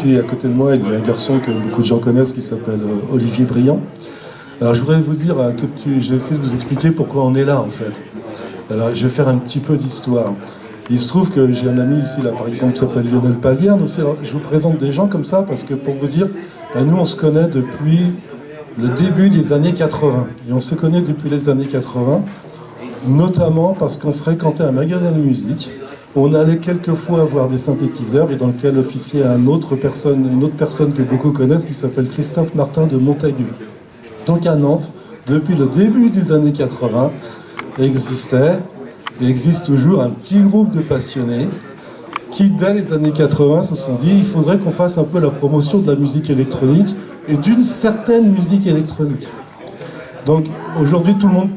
ici à côté de moi, il y a un garçon que beaucoup de gens connaissent qui s'appelle Olivier Briand. Alors je voudrais vous dire, je vais essayer de vous expliquer pourquoi on est là en fait. Alors je vais faire un petit peu d'histoire. Il se trouve que j'ai un ami ici, là, par exemple, qui s'appelle Lionel Palierne aussi. Alors, je vous présente des gens comme ça parce que, pour vous dire, nous, on se connaît depuis le début des années 80. Et on se connaît depuis les années 80, notamment parce qu'on fréquentait un magasin de musique. On allait quelquefois voir des synthétiseurs et dans lequel officiait une autre personne que beaucoup connaissent qui s'appelle Christophe Martin de Montagu. Donc à Nantes, depuis le début des années 80, existait et existe toujours un petit groupe de passionnés qui, dès les années 80, se sont dit il faudrait qu'on fasse un peu la promotion de la musique électronique et d'une certaine musique électronique. Donc aujourd'hui, tout le monde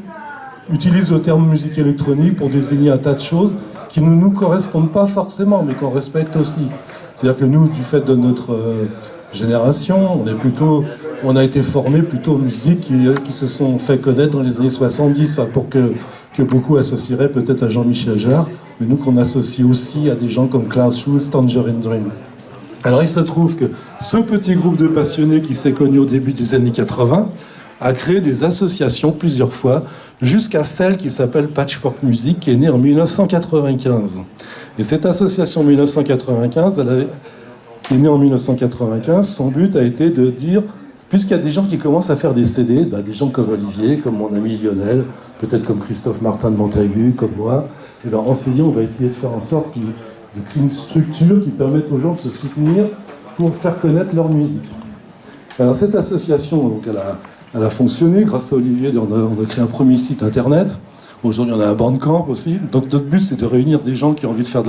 utilise le terme musique électronique pour désigner un tas de choses qui ne nous correspondent pas forcément, mais qu'on respecte aussi. C'est-à-dire que nous, du fait de notre génération, on a été formés plutôt aux musiques qui se sont fait connaître dans les années 70, pour que beaucoup associeraient peut-être à Jean-Michel Jarre, mais nous qu'on associe aussi à des gens comme Klaus Schulze, Tangerine Dream. Alors il se trouve que ce petit groupe de passionnés qui s'est connu au début des années 80 a créé des associations plusieurs fois, jusqu'à celle qui s'appelle Patchwork Music, qui est née en 1995. Et cette association 1995, qui est née en 1995, son but a été de dire, puisqu'il y a des gens qui commencent à faire des CD, des gens comme Olivier, comme mon ami Lionel, peut-être comme Christophe Martin de Montagu, comme moi, et bien en CD, on va essayer de faire en sorte de créer une structure qui permette aux gens de se soutenir pour faire connaître leur musique. Alors cette association, donc, elle a fonctionné grâce à Olivier, on a créé un premier site internet. Aujourd'hui, on a un Bandcamp aussi. Donc notre but, c'est de réunir des gens qui ont envie de faire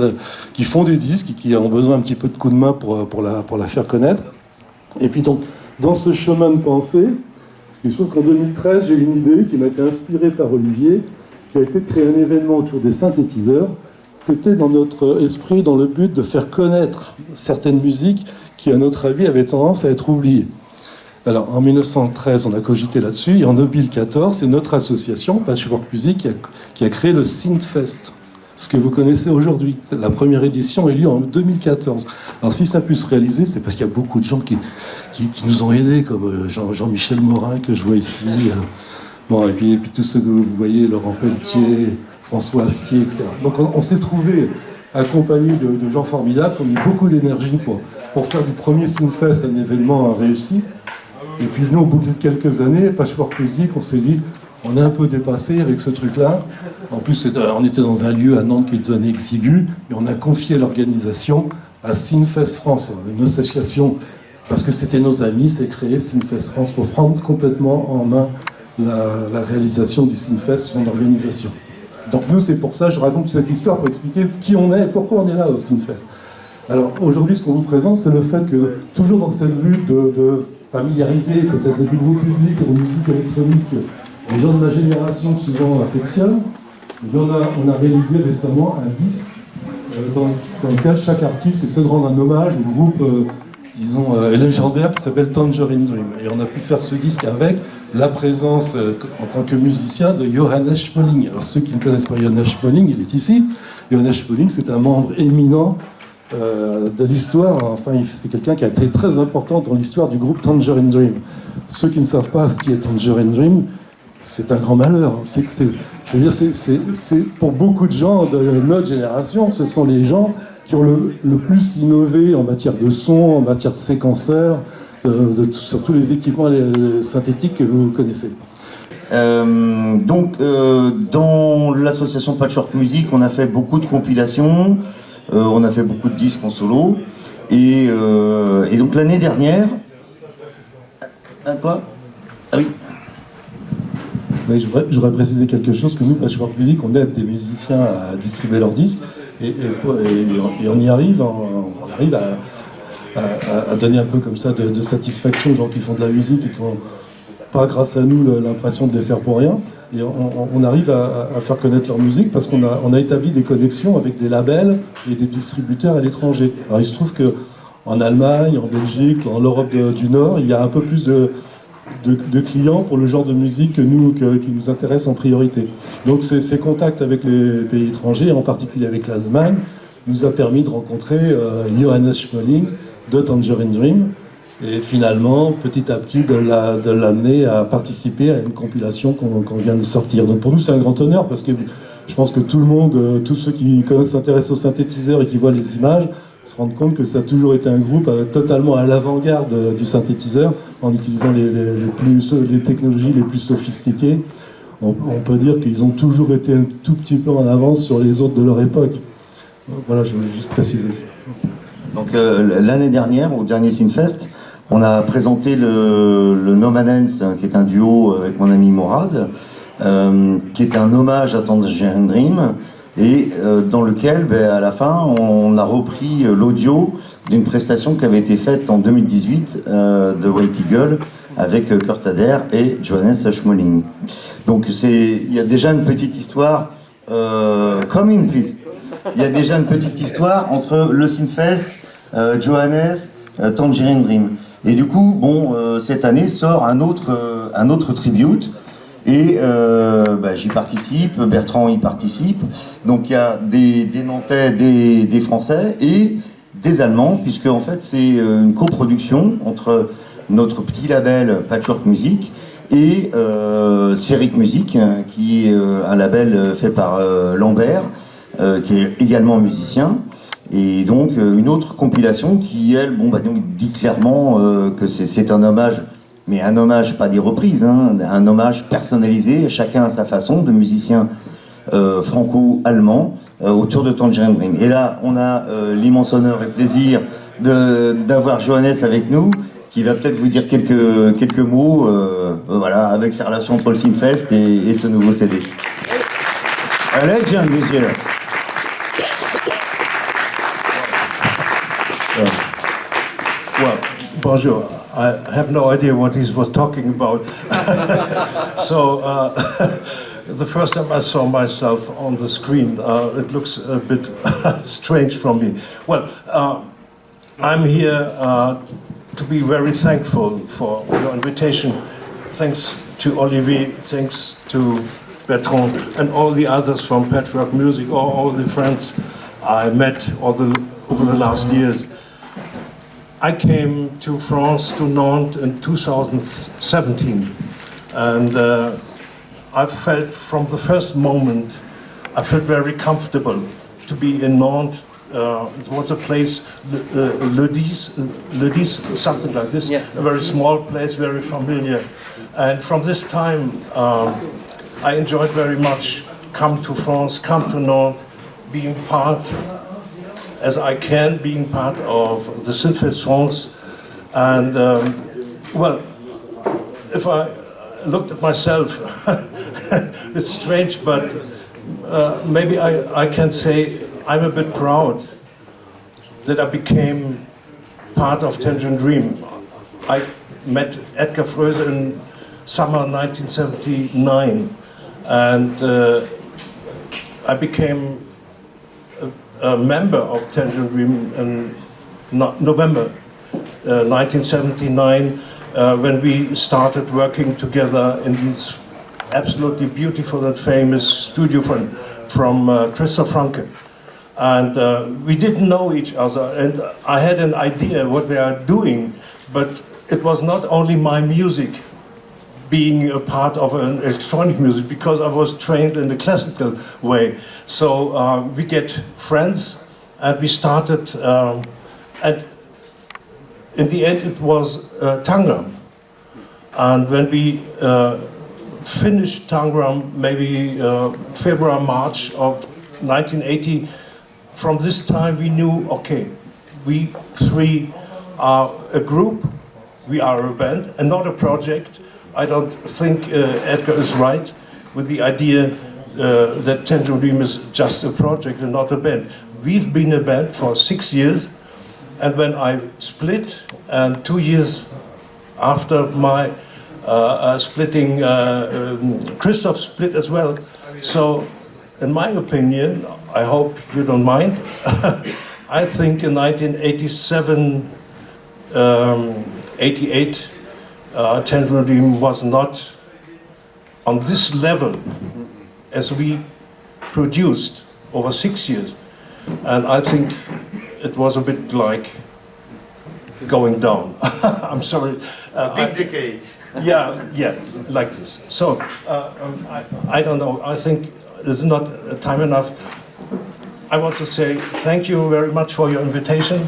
qui font des disques et qui ont besoin un petit peu de coup de main pour la faire connaître. Et puis donc, dans ce chemin de pensée, il se trouve qu'en 2013, j'ai une idée qui m'a été inspirée par Olivier, qui a été de créer un événement autour des synthétiseurs. C'était dans notre esprit, dans le but de faire connaître certaines musiques qui, à notre avis, avaient tendance à être oubliées. Alors, en 1913, on a cogité là-dessus, et en 2014, c'est notre association, Patchwork Music, qui a créé le Synthfest, ce que vous connaissez aujourd'hui. La première édition est lieu en 2014. Alors si ça a pu se réaliser, c'est parce qu'il y a beaucoup de gens qui nous ont aidés, comme Jean-Michel Morin, que je vois ici, et puis tous ceux que vous voyez, Laurent Pelletier, François Astier, etc. Donc on s'est trouvé accompagné de gens formidables, qui ont mis beaucoup d'énergie pour faire du premier Synthfest un événement réussi. Et puis nous, au bout de quelques années, Patchwork Music, on s'est dit, on est un peu dépassé avec ce truc-là. En plus, on était dans un lieu à Nantes qui devenait exigu, et on a confié l'organisation à Synthfest France, une association, parce que c'était nos amis, c'est créé Synthfest France pour prendre complètement en main la réalisation du Synthfest, son organisation. Donc nous, c'est pour ça, je raconte toute cette histoire pour expliquer qui on est et pourquoi on est là au Synthfest. Alors aujourd'hui, ce qu'on vous présente, c'est le fait que, toujours dans cette lutte de familiariser peut-être des nouveaux publics aux musiques électroniques, les gens de ma génération souvent affectionnent, on a réalisé récemment un disque dans lequel chaque artiste essaie de rendre un hommage au groupe légendaire qui s'appelle Tangerine Dream. Et on a pu faire ce disque avec la présence en tant que musicien de Johannes Schmeling. Alors ceux qui ne connaissent pas Johannes Schmeling, il est ici. Johannes Schmeling, c'est un membre éminent de l'histoire, enfin c'est quelqu'un qui a été très important dans l'histoire du groupe Tangerine Dream. Ceux qui ne savent pas qui est Tangerine Dream, c'est un grand malheur. Je veux dire, c'est pour beaucoup de gens de notre génération, ce sont les gens qui ont le plus innové en matière de son, en matière de séquenceurs, sur tous les équipements synthétiques que vous connaissez. Dans l'association Patchwork Music, on a fait beaucoup de compilations, on a fait beaucoup de disques en solo, et donc l'année dernière... Quoi ? Ah oui. Oui, je voudrais préciser quelque chose, que nous, Patchwork Music, on aide des musiciens à distribuer leurs disques, et on y arrive, on arrive à donner un peu comme ça de satisfaction aux gens qui font de la musique et qui n'ont pas, grâce à nous, l'impression de les faire pour rien. Et on arrive à faire connaître leur musique parce qu'on a établi des connexions avec des labels et des distributeurs à l'étranger. Alors il se trouve qu'en Allemagne, en Belgique, en Europe du Nord, il y a un peu plus de clients pour le genre de musique qui nous intéresse en priorité. Donc ces contacts avec les pays étrangers, en particulier avec l'Allemagne, nous a permis de rencontrer Johannes Schmeling de Tangerine Dream, et finalement, petit à petit, de l'amener à participer à une compilation qu'on vient de sortir. Donc pour nous, c'est un grand honneur, parce que je pense que tout le monde, tous ceux qui s'intéressent aux synthétiseurs et qui voient les images, se rendent compte que ça a toujours été un groupe totalement à l'avant-garde du synthétiseur, en utilisant les technologies les plus sophistiquées. On peut dire qu'ils ont toujours été un tout petit peu en avance sur les autres de leur époque. Voilà, je voulais juste préciser ça. Donc l'année dernière, au dernier Synfest, on a présenté le No Man's, qui est un duo avec mon ami Morad, qui est un hommage à Tangerine Dream, et dans lequel, à la fin, on a repris l'audio d'une prestation qui avait été faite en 2018 de White Eagle avec Kurt Adair et Johannes Schmoling. Donc il y a déjà une petite histoire. Come in, please. Il y a déjà une petite histoire entre le Synfest, Johannes, Tangerine Dream. Et du coup, cette année sort un autre tribute. Et j'y participe, Bertrand y participe. Donc il y a des Nantais, des Français et des Allemands, puisque en fait c'est une coproduction entre notre petit label Patchwork Music et Sphérique Music, qui est un label fait par Lambert, qui est également musicien. Et donc une autre compilation qui, elle, donc dit clairement que c'est un hommage, mais un hommage, pas des reprises, hein, un hommage personnalisé, chacun à sa façon, de musiciens franco-allemands autour de Tangerine Dream. Et là, on a l'immense honneur et plaisir d'avoir Johannes avec nous, qui va peut-être vous dire quelques mots voilà, avec sa relation entre le Synfest et ce nouveau CD. Allez, Jean, monsieur. Well, bonjour. I have no idea what he was talking about. So, the first time I saw myself on the screen, it looks a bit strange for me. Well, I'm here to be very thankful for your invitation. Thanks to Olivier, thanks to Bertrand, and all the others from Patchwork Music, all the friends I met over the last years. I came to France, to Nantes in 2017, and I felt from the first moment, I felt very comfortable to be in Nantes. It was a place, Le Dix, something like this, yeah. A very small place, very familiar. And from this time, I enjoyed very much come to France, come to Nantes, being part, as I can, being part of the Synfest France. And, well, if I looked at myself, it's strange, but maybe I can say I'm a bit proud that I became part of Tangerine Dream. I met Edgar Froese in summer 1979, and I became a member of Tangerine Dream in November 1979, when we started working together in this absolutely beautiful and famous studio from Christoph Franke. And we didn't know each other, and I had an idea what they are doing, but it was not only my music being a part of an electronic music, because I was trained in the classical way. So we get friends, and we started, and in the end it was Tangram. And when we finished Tangram, maybe February, March of 1980, from this time we knew, okay, we three are a group, we are a band, and not a project. I don't think Edgar is right with the idea that Tangerine Dream is just a project and not a band. We've been a band for 6 years, and when I split, and 2 years after my splitting, Christoph split as well. So, in my opinion, I hope you don't mind, I think in 1987, 88, Tangerine Dream was not on this level as we produced over 6 years. And I think it was a bit like going down. I'm sorry. Big decay. Yeah, like this. So, I don't know, I think it's not time enough. I want to say thank you very much for your invitation.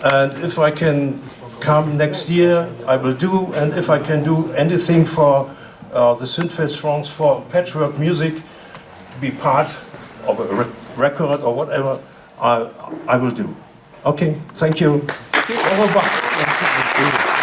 And if I can come next year, I will do. And if I can do anything for the Synthfest France for patchwork music, be part of a record or whatever, I will do. Okay, thank you. Au revoir.